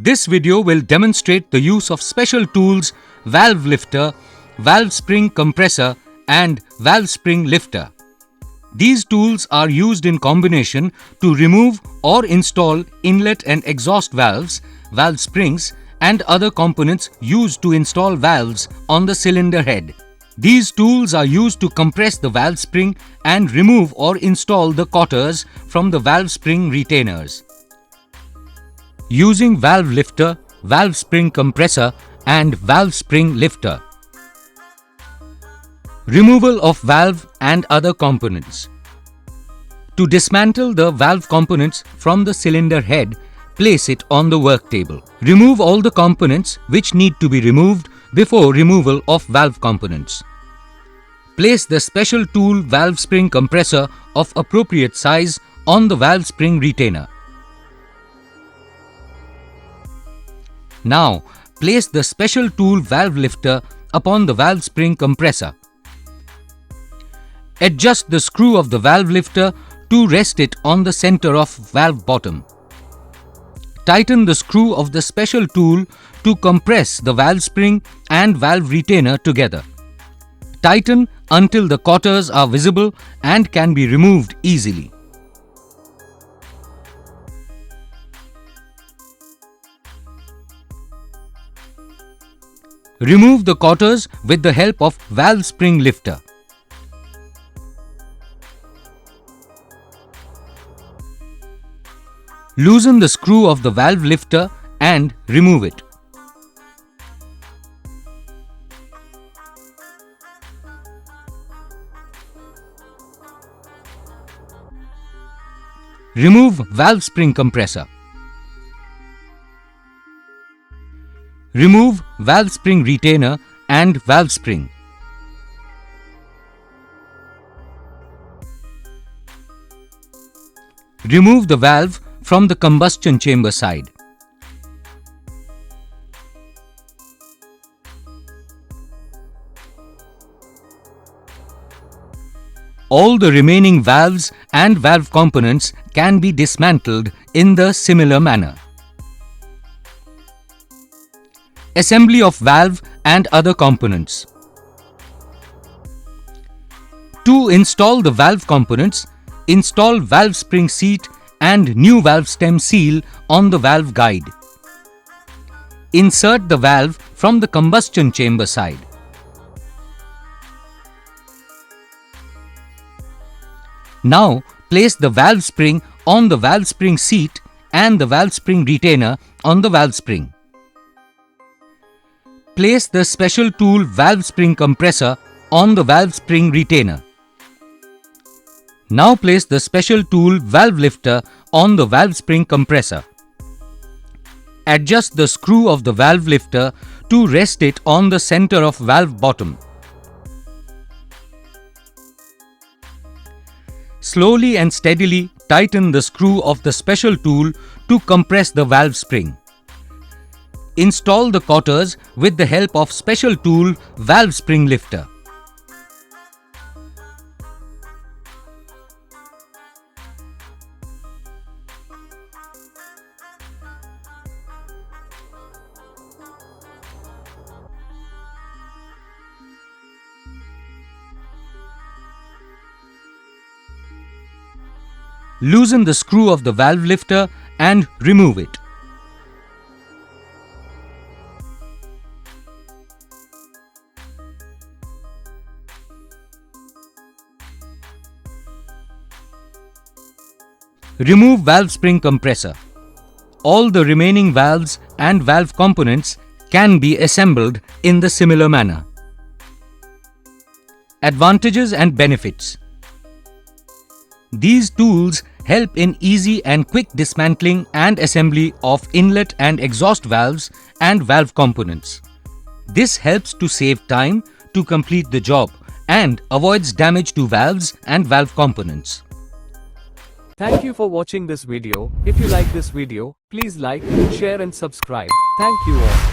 This video will demonstrate the use of special tools, valve lifter, valve spring compressor and valve spring lifter. These tools are used in combination to remove or install inlet and exhaust valves, valve springs and other components used to install valves on the cylinder head. These tools are used to compress the valve spring and remove or install the cotters from the valve spring retainers. Using valve lifter, valve spring compressor and valve spring lifter. Removal of valve and other components. To dismantle the valve components from the cylinder head, place it on the work table. Remove all the components which need to be removed before removal of valve components. Place the special tool valve spring compressor of appropriate size on the valve spring retainer. Now, place the special tool valve lifter upon the valve spring compressor. Adjust the screw of the valve lifter to rest it on the center of valve bottom. Tighten the screw of the special tool to compress the valve spring and valve retainer together. Tighten until the cotters are visible and can be removed easily. Remove the cotters with the help of valve spring lifter. Loosen the screw of the valve lifter and remove it. Remove valve spring compressor. Remove valve spring retainer and valve spring. Remove the valve from the combustion chamber side. All the remaining valves and valve components can be dismantled in the similar manner. Assembly of valve and other components. To install the valve components, install valve spring seat and new valve stem seal on the valve guide. Insert the valve from the combustion chamber side. Now place the valve spring on the valve spring seat and the valve spring retainer on the valve spring. Place the special tool valve spring compressor on the valve spring retainer. Now place the special tool valve lifter on the valve spring compressor. Adjust the screw of the valve lifter to rest it on the center of valve bottom. Slowly and steadily tighten the screw of the special tool to compress the valve spring. Install the cotters with the help of special tool valve spring lifter. Loosen the screw of the valve lifter and remove it. Remove valve spring compressor. All the remaining valves and valve components can be assembled in the similar manner. Advantages and benefits. These tools help in easy and quick dismantling and assembly of inlet and exhaust valves and valve components. This helps to save time to complete the job and avoids damage to valves and valve components. Thank you for watching this video. If you like this video, please like, share and subscribe. Thank you all.